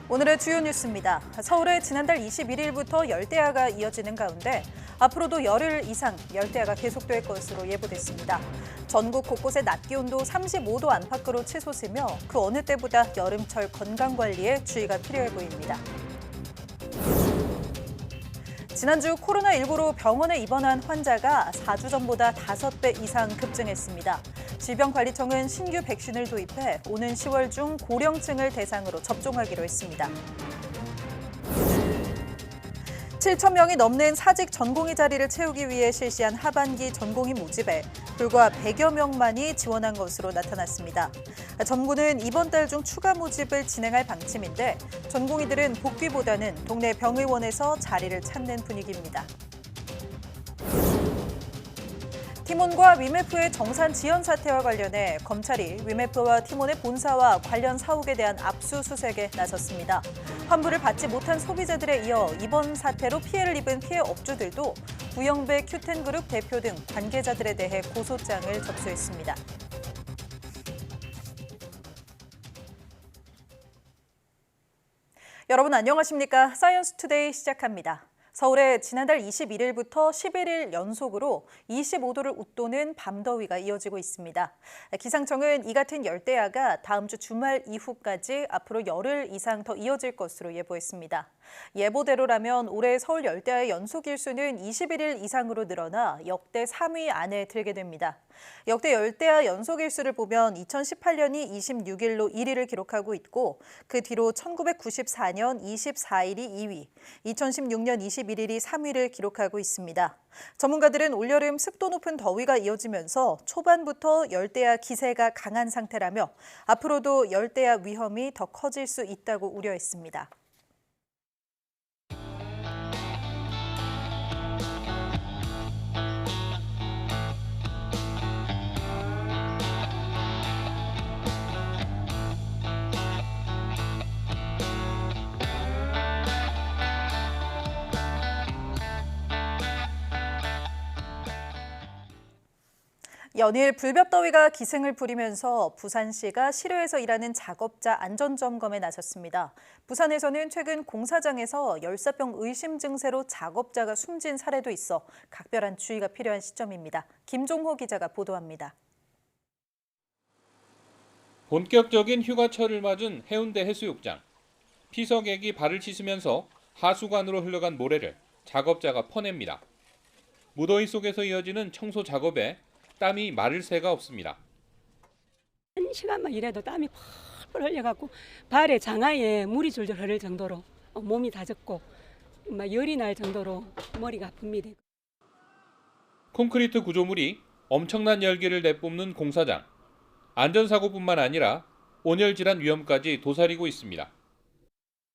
오늘의 주요 뉴스입니다. 서울에 지난달 21일부터 열대야가 이어지는 가운데 앞으로도 열흘 이상 열대야가 계속될 것으로 예보됐습니다. 전국 곳곳의 낮 기온도 35도 안팎으로 치솟으며 그 어느 때보다 여름철 건강관리에 주의가 필요해 보입니다. 지난주 코로나19로 병원에 입원한 환자가 4주 전보다 5배 이상 급증했습니다. 질병관리청은 신규 백신을 도입해 오는 10월 중 고령층을 대상으로 접종하기로 했습니다. 7천 명이 넘는 사직 전공의 자리를 채우기 위해 실시한 하반기 전공의 모집에 불과 100여 명만이 지원한 것으로 나타났습니다. 정부는 이번 달 중 추가 모집을 진행할 방침인데 전공의들은 복귀보다는 동네 병의원에서 자리를 찾는 분위기입니다. 티몬과 위메프의 정산 지연 사태와 관련해 검찰이 위메프와 티몬의 본사와 관련 사옥에 대한 압수수색에 나섰습니다. 환불을 받지 못한 소비자들에 이어 이번 사태로 피해를 입은 피해 업주들도 구영배 큐텐그룹 대표 등 관계자들에 대해 고소장을 접수했습니다. 여러분 안녕하십니까? 사이언스 투데이 시작합니다. 서울에 지난달 21일부터 11일 연속으로 25도를 웃도는 밤더위가 이어지고 있습니다. 기상청은 이 같은 열대야가 다음 주 주말 이후까지 앞으로 열흘 이상 더 이어질 것으로 예보했습니다. 예보대로라면 올해 서울 열대야의 연속 일수는 21일 이상으로 늘어나 역대 3위 안에 들게 됩니다. 역대 열대야 연속 일수를 보면 2018년이 26일로 1위를 기록하고 있고 그 뒤로 1994년 24일이 2위, 2016년 21일이 3위를 기록하고 있습니다. 전문가들은 올여름 습도 높은 더위가 이어지면서 초반부터 열대야 기세가 강한 상태라며 앞으로도 열대야 위험이 더 커질 수 있다고 우려했습니다. 연일 불볕더위가 기승을 부리면서 부산시가 실외에서 일하는 작업자 안전점검에 나섰습니다. 부산에서는 최근 공사장에서 열사병 의심 증세로 작업자가 숨진 사례도 있어 각별한 주의가 필요한 시점입니다. 김종호 기자가 보도합니다. 본격적인 휴가철을 맞은 해운대 해수욕장. 피서객이 발을 씻으면서 하수관으로 흘러간 모래를 작업자가 퍼냅니다. 무더위 속에서 이어지는 청소 작업에 땀이 마를 새가 없습니다. 한 시간만 일해도 땀이 펄펄 흘려갖고 발에 장화에 물이 줄줄 흐를 정도로 몸이 다 젖고 막 열이 날 정도로 머리가 아픕니다. 콘크리트 구조물이 엄청난 열기를 내뿜는 공사장. 안전사고뿐만 아니라 온열 질환 위험까지 도사리고 있습니다.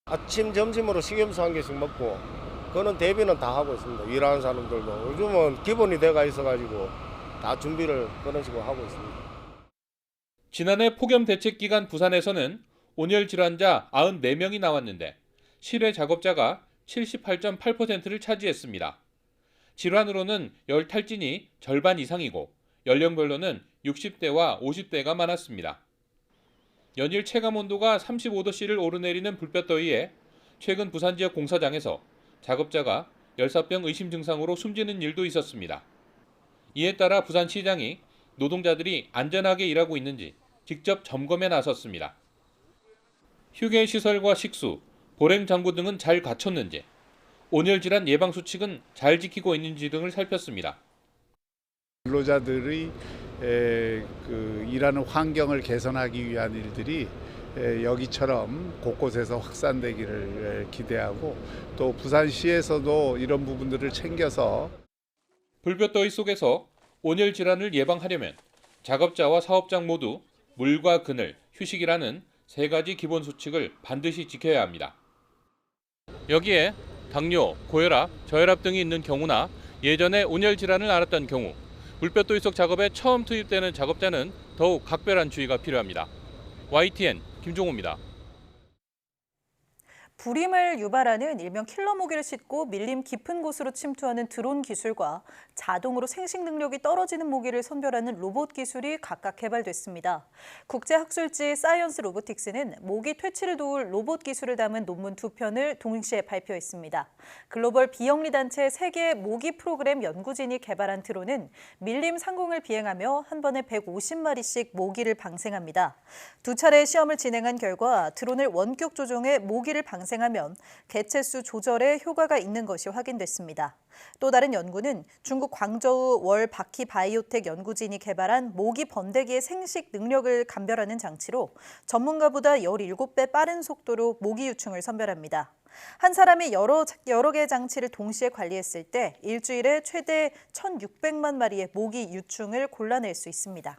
아침 점심으로 식염수 한 개씩 먹고 그거는 대비는 다 하고 있습니다. 일하는 사람들도 요즘은 기본이 돼가 있어가지고 다 준비를 그런 식으로 하고 있습니다. 지난해 폭염 대책 기간 부산에서는 온열 질환자 94명이 나왔는데 실외 작업자가 78.8%를 차지했습니다. 질환으로는 열 탈진이 절반 이상이고 연령별로는 60대와 50대가 많았습니다. 연일 체감 온도가 35도씨를 오르내리는 불볕더위에 최근 부산 지역 공사장에서 작업자가 열사병 의심 증상으로 숨지는 일도 있었습니다. 이에 따라 부산시장이 노동자들이 안전하게 일하고 있는지 직접 점검에 나섰습니다. 휴게시설과 식수, 보냉장구 등은 잘 갖췄는지, 온열질환 예방수칙은 잘 지키고 있는지 등을 살폈습니다. 근로자들이 일하는 환경을 개선하기 위한 일들이 여기처럼 곳곳에서 확산되기를 기대하고 또 부산시에서도 이런 부분들을 챙겨서 불볕더위 속에서 온열 질환을 예방하려면 작업자와 사업장 모두 물과 그늘, 휴식이라는 세 가지 기본 수칙을 반드시 지켜야 합니다. 여기에 당뇨, 고혈압, 저혈압 등이 있는 경우나 예전에 온열 질환을 앓았던 경우 불볕더위 속 작업에 처음 투입되는 작업자는 더욱 각별한 주의가 필요합니다. YTN 김종호입니다. 불임을 유발하는 일명 킬러 모기를 싣고 밀림 깊은 곳으로 침투하는 드론 기술과 자동으로 생식 능력이 떨어지는 모기를 선별하는 로봇 기술이 각각 개발됐습니다. 국제학술지 사이언스 로보틱스는 모기 퇴치를 도울 로봇 기술을 담은 논문 2편을 동시에 발표했습니다. 글로벌 비영리 단체 세계 모기 프로그램 연구진이 개발한 드론은 밀림 상공을 비행하며 한 번에 150마리씩 모기를 방생합니다. 2차례 시험을 진행한 결과 드론을 원격 조종해 모기를 방생하면 개체수 조절에 효과가 있는 것이 확인됐습니다. 또 다른 연구는 중국 광저우 월 바키 바이오텍 연구진이 개발한 모기 번데기의 생식 능력을 감별하는 장치로 전문가보다 17배 빠른 속도로 모기 유충을 선별합니다. 한 사람이 여러 개의 장치를 동시에 관리했을 때 일주일에 최대 1,600만 마리의 모기 유충을 골라낼 수 있습니다.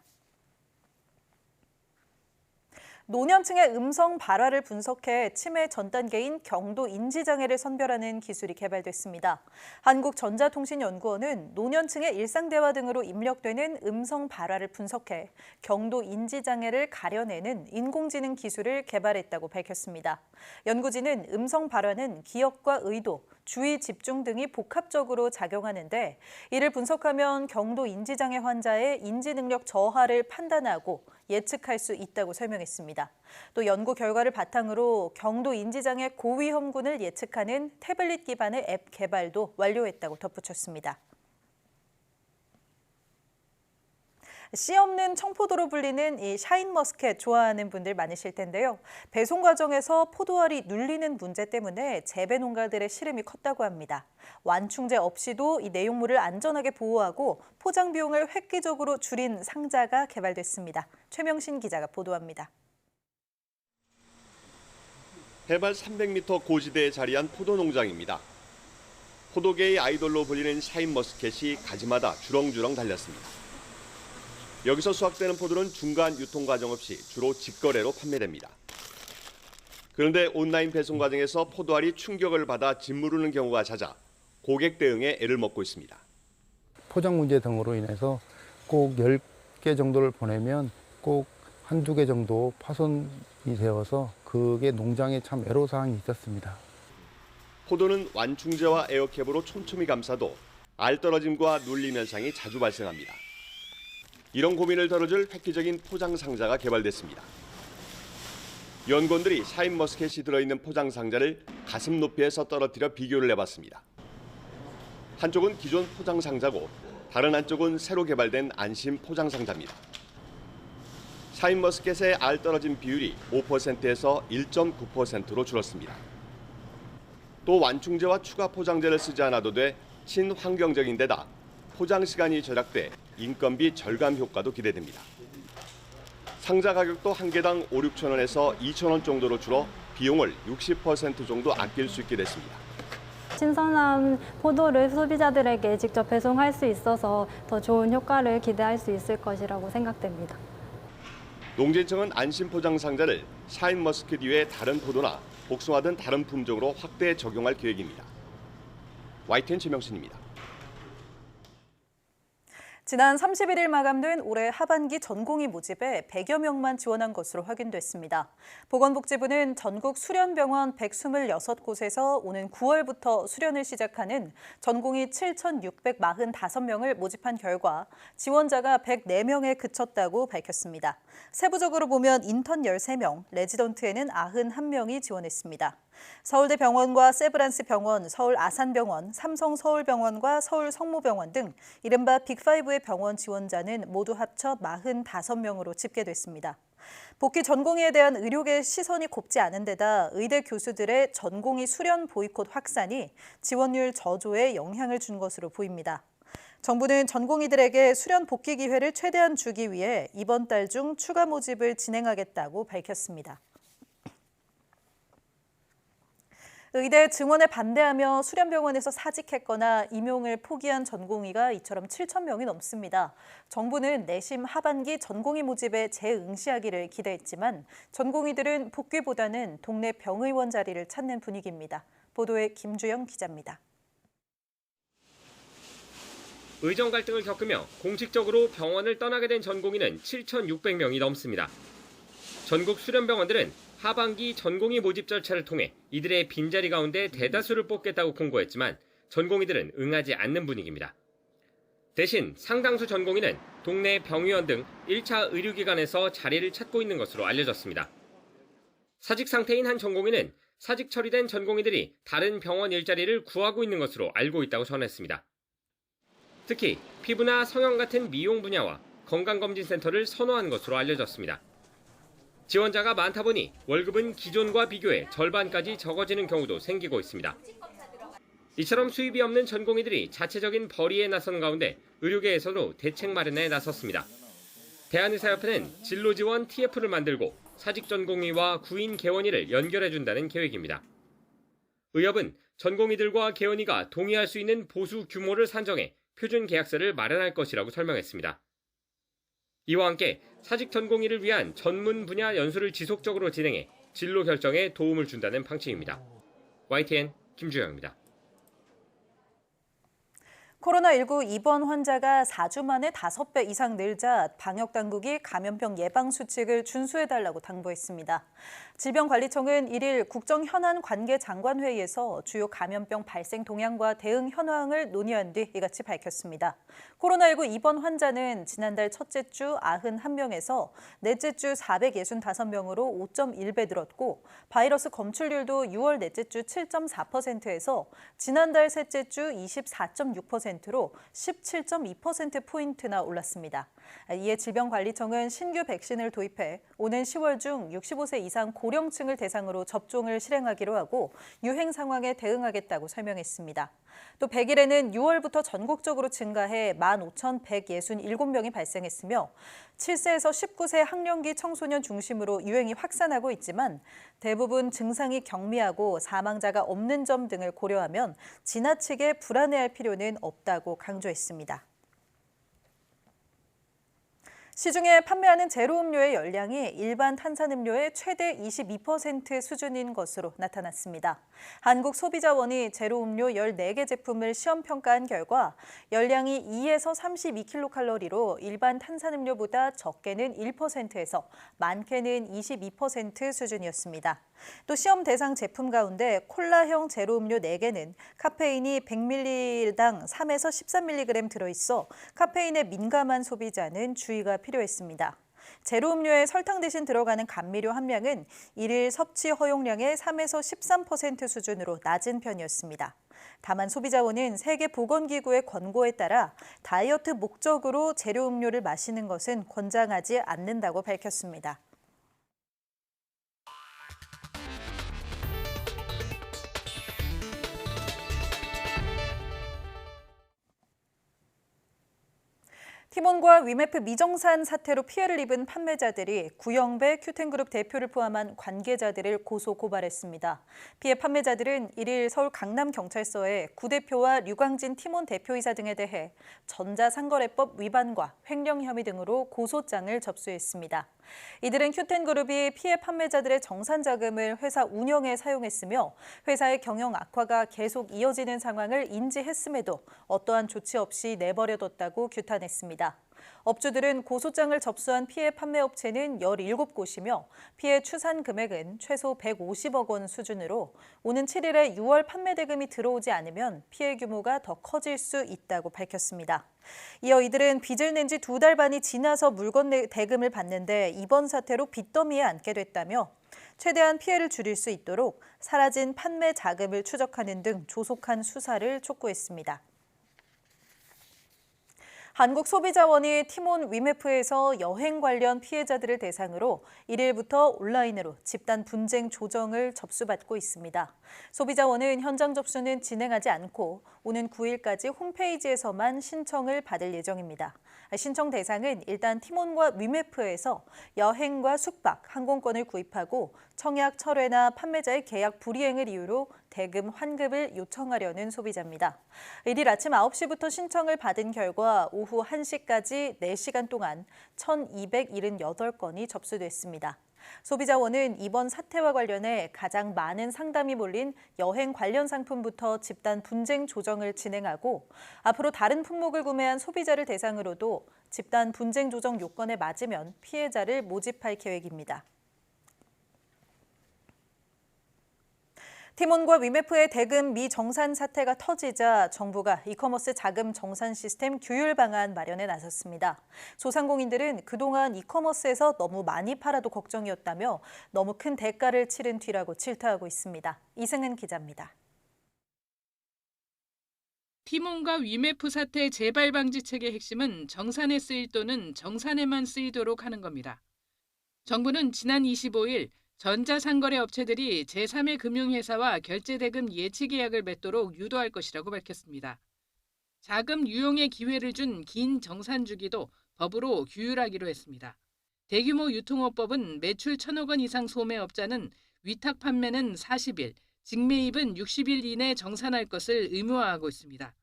노년층의 음성 발화를 분석해 치매 전 단계인 경도 인지장애를 선별하는 기술이 개발됐습니다. 한국전자통신연구원은 노년층의 일상대화 등으로 입력되는 음성 발화를 분석해 경도 인지장애를 가려내는 인공지능 기술을 개발했다고 밝혔습니다. 연구진은 음성 발화는 기억과 의도, 주의 집중 등이 복합적으로 작용하는데 이를 분석하면 경도 인지장애 환자의 인지능력 저하를 판단하고 예측할 수 있다고 설명했습니다. 또 연구 결과를 바탕으로 경도 인지장애 고위험군을 예측하는 태블릿 기반의 앱 개발도 완료했다고 덧붙였습니다. 씨 없는 청포도로 불리는 이 샤인머스켓 좋아하는 분들 많으실 텐데요. 배송 과정에서 포도알이 눌리는 문제 때문에 재배 농가들의 시름이 컸다고 합니다. 완충제 없이도 이 내용물을 안전하게 보호하고 포장 비용을 획기적으로 줄인 상자가 개발됐습니다. 최명신 기자가 보도합니다. 해발 300m 고지대에 자리한 포도 농장입니다. 포도계의 아이돌로 불리는 샤인머스켓이 가지마다 주렁주렁 달렸습니다. 여기서 수확되는 포도는 중간 유통 과정 없이 주로 직거래로 판매됩니다. 그런데 온라인 배송 과정에서 포도알이 충격을 받아 짓무르는 경우가 잦아 고객 대응에 애를 먹고 있습니다. 포장 문제 등으로 인해서 꼭 10개 정도를 보내면 꼭 한두 개 정도 파손이 되어서 그게 농장에 참 애로사항이 있었습니다. 포도는 완충제와 에어캡으로 촘촘히 감싸도 알 떨어짐과 눌림 현상이 자주 발생합니다. 이런 고민을 덜어줄 획기적인 포장 상자가 개발됐습니다. 연구원들이 샤인머스켓이 들어있는 포장 상자를 가슴 높이에서 떨어뜨려 비교를 해봤습니다. 한쪽은 기존 포장 상자고 다른 한쪽은 새로 개발된 안심 포장 상자입니다. 샤인머스켓의 알 떨어짐 비율이 5%에서 1.9%로 줄었습니다. 또 완충제와 추가 포장재를 쓰지 않아도 돼 친환경적인 데다 포장 시간이 절약돼 인건비 절감 효과도 기대됩니다. 상자 가격도 한 개당 5, 6천 원에서 2천 원 정도로 줄어 비용을 60% 정도 아낄 수 있게 됐습니다. 신선한 포도를 소비자들에게 직접 배송할 수 있어서 더 좋은 효과를 기대할 수 있을 것이라고 생각됩니다. 농진청은 안심 포장 상자를 샤인머스켓 이외의 다른 포도나 복숭아 등 다른 품종으로 확대 적용할 계획입니다. YTN 최명신입니다. 지난 31일 마감된 올해 하반기 전공의 모집에 100여 명만 지원한 것으로 확인됐습니다. 보건복지부는 전국 수련병원 126곳에서 오는 9월부터 수련을 시작하는 전공의 7,645명을 모집한 결과 지원자가 104명에 그쳤다고 밝혔습니다. 세부적으로 보면 인턴 13명, 레지던트에는 91명이 지원했습니다. 서울대병원과 세브란스 병원, 서울 아산병원, 삼성 서울병원과 서울 성모병원 등 이른바 빅5의 병원 지원자는 모두 합쳐 45명으로 집계됐습니다. 복귀 전공의에 대한 의료계의 시선이 곱지 않은 데다 의대 교수들의 전공의 수련 보이콧 확산이 지원율 저조에 영향을 준 것으로 보입니다. 정부는 전공의들에게 수련 복귀 기회를 최대한 주기 위해 이번 달 중 추가 모집을 진행하겠다고 밝혔습니다. 의대 증원에 반대하며 수련병원에서 사직했거나 임용을 포기한 전공의가 이처럼 7,000명이 넘습니다. 정부는 내심 하반기 전공의 모집에 재응시하기를 기대했지만 전공의들은 복귀보다는 동네 병의원 자리를 찾는 분위기입니다. 보도에 김주영 기자입니다. 의정 갈등을 겪으며 공식적으로 병원을 떠나게 된 전공의는 7,600명이 넘습니다. 전국 수련병원들은 하반기 전공의 모집 절차를 통해 이들의 빈자리 가운데 대다수를 뽑겠다고 공고했지만 전공의들은 응하지 않는 분위기입니다. 대신 상당수 전공의는 동네 병의원 등 1차 의료기관에서 자리를 찾고 있는 것으로 알려졌습니다. 사직 상태인 한 전공의는 사직 처리된 전공의들이 다른 병원 일자리를 구하고 있는 것으로 알고 있다고 전했습니다. 특히 피부나 성형 같은 미용 분야와 건강검진센터를 선호한 것으로 알려졌습니다. 지원자가 많다 보니 월급은 기존과 비교해 절반까지 적어지는 경우도 생기고 있습니다. 이처럼 수입이 없는 전공의들이 자체적인 벌이에 나선 가운데 의료계에서도 대책 마련에 나섰습니다. 대한의사협회는 진로지원 TF를 만들고 사직 전공의와 구인 개원의를 연결해준다는 계획입니다. 의협은 전공의들과 개원의가 동의할 수 있는 보수 규모를 산정해 표준 계약서를 마련할 것이라고 설명했습니다. 이와 함께 사직 전공의를 위한 전문 분야 연수를 지속적으로 진행해 진로 결정에 도움을 준다는 방침입니다. YTN 김주영입니다. 코로나19 입원 환자가 4주 만에 5배 이상 늘자 방역당국이 감염병 예방 수칙을 준수해달라고 당부했습니다. 질병관리청은 1일 국정현안관계장관회의에서 주요 감염병 발생 동향과 대응 현황을 논의한 뒤 이같이 밝혔습니다. 코로나19 입원 환자는 지난달 첫째 주 91명에서 넷째 주 465명으로 5.1배 늘었고 바이러스 검출률도 6월 넷째 주 7.4%에서 지난달 셋째 주 24.6%로 17.2%포인트나 올랐습니다. 이에 질병관리청은 신규 백신을 도입해 오는 10월 중 65세 이상 고령층을 대상으로 접종을 실행하기로 하고 유행 상황에 대응하겠다고 설명했습니다. 또 100일에는 6월부터 전국적으로 증가해 15,167명이 발생했으며 7세에서 19세 학령기 청소년 중심으로 유행이 확산하고 있지만 대부분 증상이 경미하고 사망자가 없는 점 등을 고려하면 지나치게 불안해할 필요는 없다고 강조했습니다. 시중에 판매하는 제로음료의 열량이 일반 탄산음료의 최대 22% 수준인 것으로 나타났습니다. 한국소비자원이 제로음료 14개 제품을 시험평가한 결과 열량이 2에서 32kcal로 일반 탄산음료보다 적게는 1%에서 많게는 22% 수준이었습니다. 또 시험 대상 제품 가운데 콜라형 제로음료 4개는 카페인이 100ml당 3에서 13mg 들어있어 카페인에 민감한 소비자는 주의가 필요했습니다. 제로음료에 설탕 대신 들어가는 감미료 함량은 일일 섭취 허용량의 3에서 13% 수준으로 낮은 편이었습니다. 다만 소비자원은 세계보건기구의 권고에 따라 다이어트 목적으로 제로음료를 마시는 것은 권장하지 않는다고 밝혔습니다. 티몬과 위메프 미정산 사태로 피해를 입은 판매자들이 구영배 큐텐그룹 대표를 포함한 관계자들을 고소 고발했습니다. 피해 판매자들은 1일 서울 강남경찰서에 구 대표와 류광진 티몬 대표이사 등에 대해 전자상거래법 위반과 횡령 혐의 등으로 고소장을 접수했습니다. 이들은 큐텐그룹이 피해 판매자들의 정산자금을 회사 운영에 사용했으며 회사의 경영 악화가 계속 이어지는 상황을 인지했음에도 어떠한 조치 없이 내버려뒀다고 규탄했습니다. 업주들은 고소장을 접수한 피해 판매업체는 17곳이며 피해 추산 금액은 최소 150억 원 수준으로 오는 7일에 6월 판매 대금이 들어오지 않으면 피해 규모가 더 커질 수 있다고 밝혔습니다. 이어 이들은 빚을 낸 지 2달 반이 지나서 물건 대금을 받는데 이번 사태로 빚더미에 앉게 됐다며 최대한 피해를 줄일 수 있도록 사라진 판매 자금을 추적하는 등 조속한 수사를 촉구했습니다. 한국소비자원이 티몬 위메프에서 여행 관련 피해자들을 대상으로 1일부터 온라인으로 집단 분쟁 조정을 접수받고 있습니다. 소비자원은 현장 접수는 진행하지 않고 오는 9일까지 홈페이지에서만 신청을 받을 예정입니다. 신청 대상은 일단 티몬과 위메프에서 여행과 숙박, 항공권을 구입하고 청약 철회나 판매자의 계약 불이행을 이유로 대금 환급을 요청하려는 소비자입니다. 이들 아침 9시부터 신청을 받은 결과 오후 1시까지 4시간 동안 1,278건이 접수됐습니다. 소비자원은 이번 사태와 관련해 가장 많은 상담이 몰린 여행 관련 상품부터 집단 분쟁 조정을 진행하고 앞으로 다른 품목을 구매한 소비자를 대상으로도 집단 분쟁 조정 요건에 맞으면 피해자를 모집할 계획입니다. 티몬과 위메프의 대금 미정산 사태가 터지자 정부가 이커머스 자금 정산 시스템 규율 방안 마련에 나섰습니다. 소상공인들은 그동안 이커머스에서 너무 많이 팔아도 걱정이었다며 너무 큰 대가를 치른 뒤라고 질타하고 있습니다. 이승은 기자입니다. 티몬과 위메프 사태 재발 방지책의 핵심은 정산에 쓰일 돈은 정산에만 쓰이도록 하는 겁니다. 정부는 지난 25일 전자상거래 업체들이 제3의 금융회사와 결제대금 예치 계약을 맺도록 유도할 것이라고 밝혔습니다. 자금 유용의 기회를 준 긴 정산 주기도 법으로 규율하기로 했습니다. 대규모 유통업법은 매출 1,000억 원 이상 소매업자는 위탁 판매는 40일, 직매입은 60일 이내 정산할 것을 의무화하고 있습니다.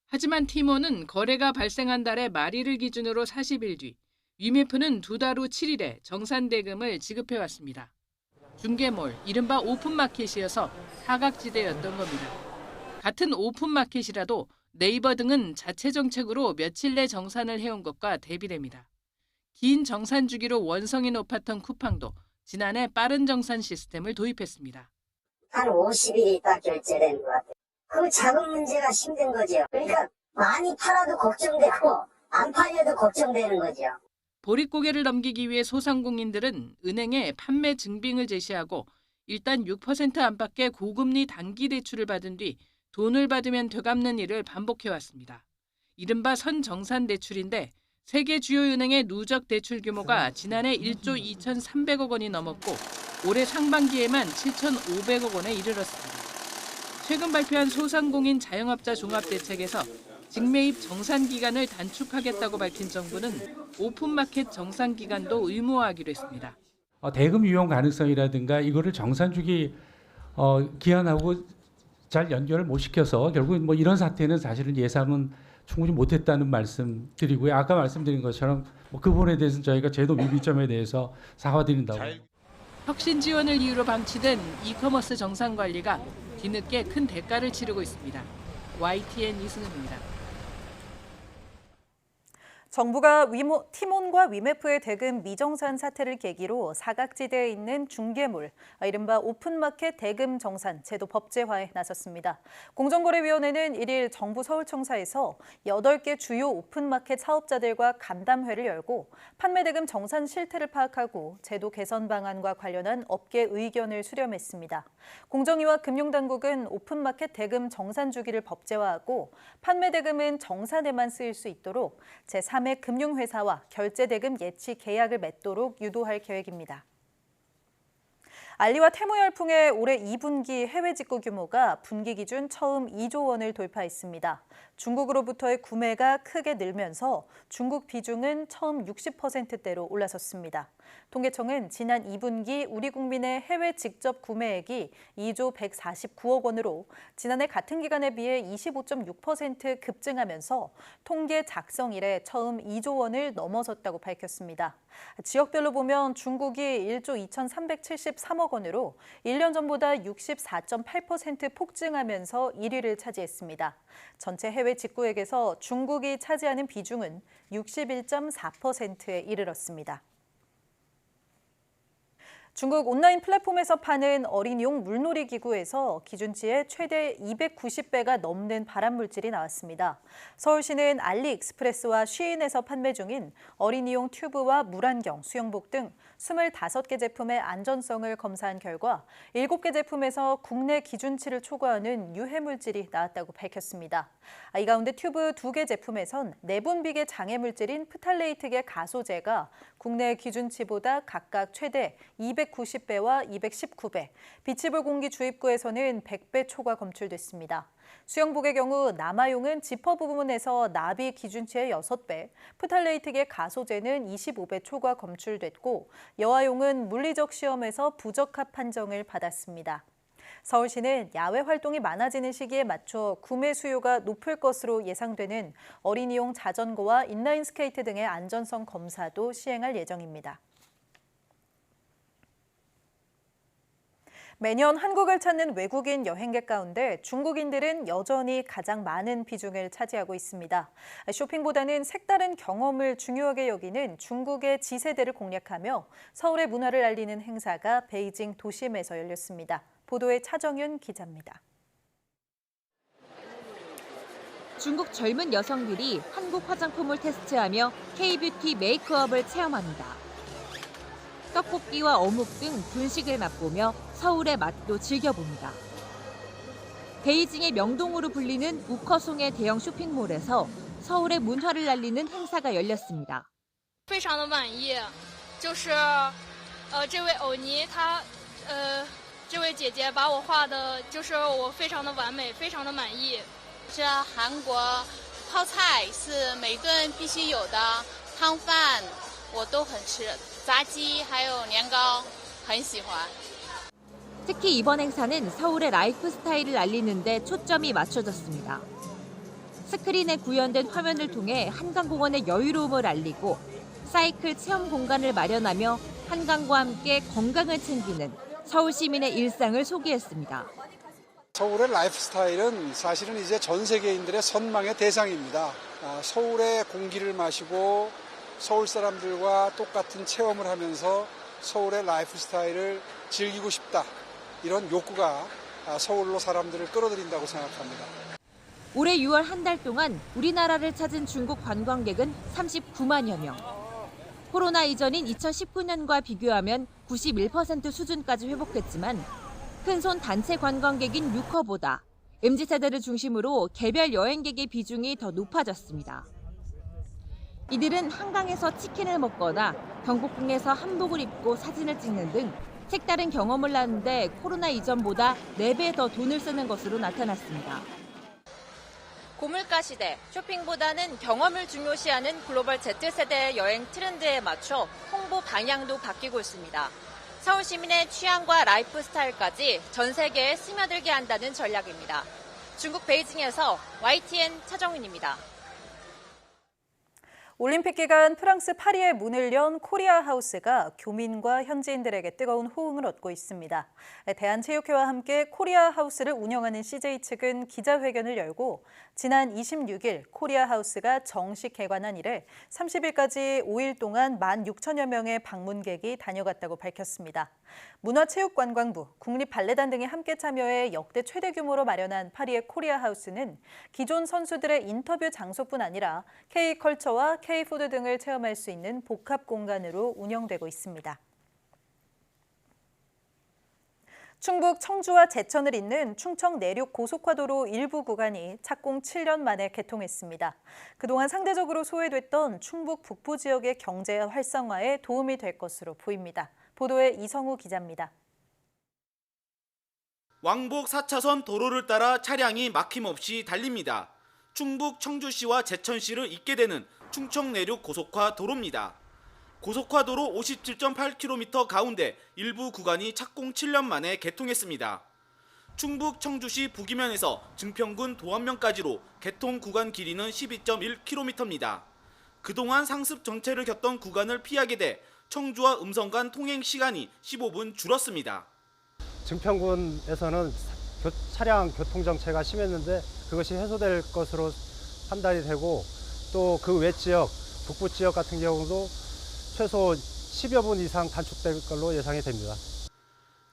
하지만 티몬은 거래가 발생한 달의 말일을 기준으로 40일 뒤, 위메프는 2달 후 7일에 정산대금을 지급해왔습니다. 중개몰, 이른바 오픈마켓이어서 사각지대였던 겁니다. 같은 오픈마켓이라도 네이버 등은 자체 정책으로 며칠 내 정산을 해온 것과 대비됩니다. 긴 정산 주기로 원성이 높았던 쿠팡도 지난해 빠른 정산 시스템을 도입했습니다. 한 50일 있다 결제되는 것 같아요. 그 자금 문제가 힘든 거죠. 그러니까 많이 팔아도 걱정되고 안 팔려도 걱정되는 거죠. 보릿고개를 넘기기 위해 소상공인들은 은행에 판매 증빙을 제시하고 일단 6% 안팎의 고금리 단기 대출을 받은 뒤 돈을 받으면 되갚는 일을 반복해왔습니다. 이른바 선정산 대출인데 세계 주요 은행의 누적 대출 규모가 지난해 1조 2,300억 원이 넘었고 올해 상반기에만 7,500억 원에 이르렀습니다. 최근 발표한 소상공인 자영업자 종합대책에서 직매입 정산 기간을 단축하겠다고 밝힌 정부는 오픈마켓 정산 기간도 의무화하기로 했습니다. 대금 유용 가능성이라든가 이거를 정산 주기 기한하고 잘 연결을 못 시켜서 결국 뭐 이런 사태는 사실은 예상은 충분히 못했다는 말씀 드리고요. 아까 말씀드린 것처럼 그 부분에 대해서는 저희가 제도 미비점에 대해서 사과드린다고. 혁신 지원을 이유로 방치된 이커머스 정산 관리가 뒤늦게 큰 대가를 치르고 있습니다. YTN 이승은입니다. 정부가 티몬과 위메프의 대금 미정산 사태를 계기로 사각지대에 있는 중개몰, 이른바 오픈마켓 대금 정산 제도 법제화에 나섰습니다. 공정거래위원회는 1일 정부 서울청사에서 8개 주요 오픈마켓 사업자들과 간담회를 열고 판매 대금 정산 실태를 파악하고 제도 개선 방안과 관련한 업계 의견을 수렴했습니다. 공정위와 금융당국은 오픈마켓 대금 정산 주기를 법제화하고 판매 대금은 정산에만 쓰일 수 있도록 제3의 금융회사와 결제대금 예치 계약을 맺도록 유도할 계획입니다. 알리와 테무 열풍의 올해 2분기 해외 직구 규모가 분기 기준 처음 2조 원을 돌파했습니다. 중국으로부터의 구매가 크게 늘면서 중국 비중은 처음 60%대로 올라섰습니다. 통계청은 지난 2분기 우리 국민의 해외 직접 구매액이 2조 149억 원으로 지난해 같은 기간에 비해 25.6% 급증하면서 통계 작성 이래 처음 2조 원을 넘어섰다고 밝혔습니다. 지역별로 보면 중국이 1조 2,373억 원으로 1년 전보다 64.8% 폭증하면서 1위를 차지했습니다. 전체 해외 직구액에서 중국이 차지하는 비중은 61.4%에 이르렀습니다. 중국 온라인 플랫폼에서 파는 어린이용 물놀이 기구에서 기준치의 최대 290배가 넘는 발암물질이 나왔습니다. 서울시는 알리익스프레스와 쉬인에서 판매 중인 어린이용 튜브와 물안경, 수영복 등 25개 제품의 안전성을 검사한 결과 7개 제품에서 국내 기준치를 초과하는 유해물질이 나왔다고 밝혔습니다. 이 가운데 튜브 2개 제품에선 내분비계 장애물질인 프탈레이트계 가소제가 국내 기준치보다 각각 최대 290배와 219배, 비치볼 공기 주입구에서는 100배 초과 검출됐습니다. 수영복의 경우 남아용은 지퍼 부분에서 나비 기준치의 6배, 프탈레이트계 가소제는 25배 초과 검출됐고 여아용은 물리적 시험에서 부적합 판정을 받았습니다. 서울시는 야외 활동이 많아지는 시기에 맞춰 구매 수요가 높을 것으로 예상되는 어린이용 자전거와 인라인 스케이트 등의 안전성 검사도 시행할 예정입니다. 매년 한국을 찾는 외국인 여행객 가운데 중국인들은 여전히 가장 많은 비중을 차지하고 있습니다. 쇼핑보다는 색다른 경험을 중요하게 여기는 중국의 지세대를 공략하며 서울의 문화를 알리는 행사가 베이징 도심에서 열렸습니다. 보도에 차정윤 기자입니다. 중국 젊은 여성들이 한국 화장품을 테스트하며 K-뷰티 메이크업을 체험합니다. 떡볶이와 어묵 등 분식을 맛보며 서울의 맛도 즐겨봅니다. 베이징의 명동으로 불리는 우커송의 대형 쇼핑몰에서 서울의 문화를 알리는 행사가 열렸습니다. 非常的满意，就是这位欧尼她这位姐姐把我画的就是我非常的完美，非常的满意。是韩国泡菜是每顿必须有的，汤饭我都很吃，炸鸡还有年糕很喜欢。 특히 이번 행사는 서울의 라이프 스타일을 알리는 데 초점이 맞춰졌습니다. 스크린에 구현된 화면을 통해 한강공원의 여유로움을 알리고 사이클 체험 공간을 마련하며 한강과 함께 건강을 챙기는 서울 시민의 일상을 소개했습니다. 서울의 라이프 스타일은 사실은 이제 전 세계인들의 선망의 대상입니다. 서울의 공기를 마시고 서울 사람들과 똑같은 체험을 하면서 서울의 라이프 스타일을 즐기고 싶다. 이런 욕구가 서울로 사람들을 끌어들인다고 생각합니다. 올해 6월 한 달 동안 우리나라를 찾은 중국 관광객은 39만여 명. 코로나 이전인 2019년과 비교하면 91% 수준까지 회복했지만 큰손 단체 관광객인 유커보다 MZ세대를 중심으로 개별 여행객의 비중이 더 높아졌습니다. 이들은 한강에서 치킨을 먹거나 경복궁에서 한복을 입고 사진을 찍는 등 색다른 경험을 하는데 코로나 이전보다 4배 더 돈을 쓰는 것으로 나타났습니다. 고물가 시대, 쇼핑보다는 경험을 중요시하는 글로벌 Z세대의 여행 트렌드에 맞춰 홍보 방향도 바뀌고 있습니다. 서울 시민의 취향과 라이프 스타일까지 전 세계에 스며들게 한다는 전략입니다. 중국 베이징에서 YTN 차정윤입니다. 올림픽 기간 프랑스 파리에 문을 연 코리아 하우스가 교민과 현지인들에게 뜨거운 호응을 얻고 있습니다. 대한체육회와 함께 코리아 하우스를 운영하는 CJ 측은 기자회견을 열고 지난 26일 코리아 하우스가 정식 개관한 이래 30일까지 5일 동안 16,000여 명의 방문객이 다녀갔다고 밝혔습니다. 문화체육관광부, 국립발레단 등이 함께 참여해 역대 최대 규모로 마련한 파리의 코리아 하우스는 기존 선수들의 인터뷰 장소뿐 아니라 K컬처와 K푸드 등을 체험할 수 있는 복합 공간으로 운영되고 있습니다. 충북 청주와 제천을 잇는 충청 내륙 고속화도로 일부 구간이 착공 7년 만에 개통했습니다. 그동안 상대적으로 소외됐던 충북 북부 지역의 경제 활성화에 도움이 될 것으로 보입니다. 보도에 이성우 기자입니다. 왕복 4차선 도로를 따라 차량이 막힘없이 달립니다. 충북 청주시와 제천시를 잇게 되는 충청 내륙 고속화 도로입니다. 고속화 도로 57.8km 가운데 일부 구간이 착공 7년 만에 개통했습니다. 충북 청주시 북이면에서 증평군 도안면까지로 개통 구간 길이는 12.1km입니다. 그동안 상습 정체를 겪던 구간을 피하게 돼 청주와 음성 간 통행 시간이 15분 줄었습니다. 증평군에서는 차량 교통 정체가 심했는데 그것이 해소될 것으로 판단이 되고 또 그 외 지역, 북부 지역 같은 경우도 최소 10여 분 이상 단축될 걸로 예상이 됩니다.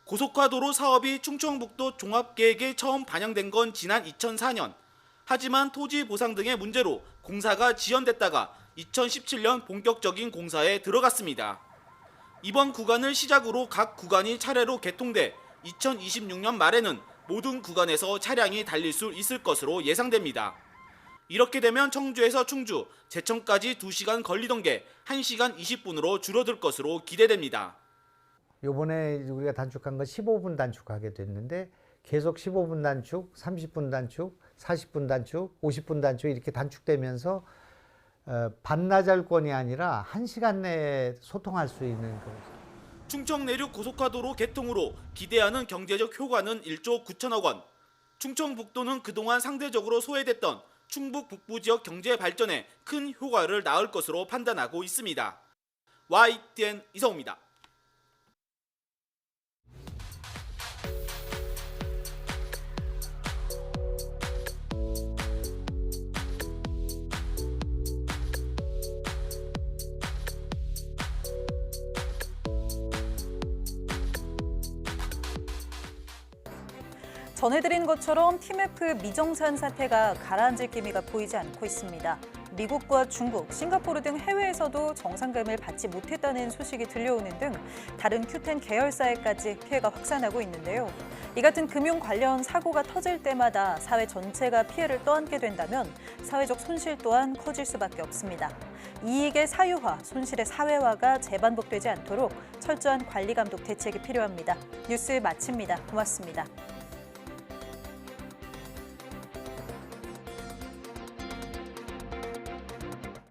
고속화도로 사업이 충청북도 종합계획에 처음 반영된 건 지난 2004년. 하지만 토지 보상 등의 문제로 공사가 지연됐다가 2017년 본격적인 공사에 들어갔습니다. 이번 구간을 시작으로 각 구간이 차례로 개통돼 2026년 말에는 모든 구간에서 차량이 달릴 수 있을 것으로 예상됩니다. 이렇게 되면 청주에서 충주, 제천까지 2시간 걸리던 게 1시간 20분으로 줄어들 것으로 기대됩니다. 이번에 우리가 단축한 건 15분 단축하게 됐는데 계속 15분 단축, 30분 단축, 40분 단축, 50분 단축 이렇게 단축되면서 반나절권이 아니라 1시간 내에 소통할 수 있는 거죠. 충청 내륙 고속화도로 개통으로 기대하는 경제적 효과는 1조 9천억 원. 충청북도는 그동안 상대적으로 소외됐던 충북 북부 지역 경제 발전에 큰 효과를 낳을 것으로 판단하고 있습니다. YTN 이성우입니다. 전해드린 것처럼 TMF 미정산 사태가 가라앉을 기미가 보이지 않고 있습니다. 미국과 중국, 싱가포르 등 해외에서도 정상금을 받지 못했다는 소식이 들려오는 등 다른 Q10 계열사에까지 피해가 확산하고 있는데요. 이 같은 금융 관련 사고가 터질 때마다 사회 전체가 피해를 떠안게 된다면 사회적 손실 또한 커질 수밖에 없습니다. 이익의 사유화, 손실의 사회화가 재반복되지 않도록 철저한 관리 감독 대책이 필요합니다. 뉴스 마칩니다. 고맙습니다.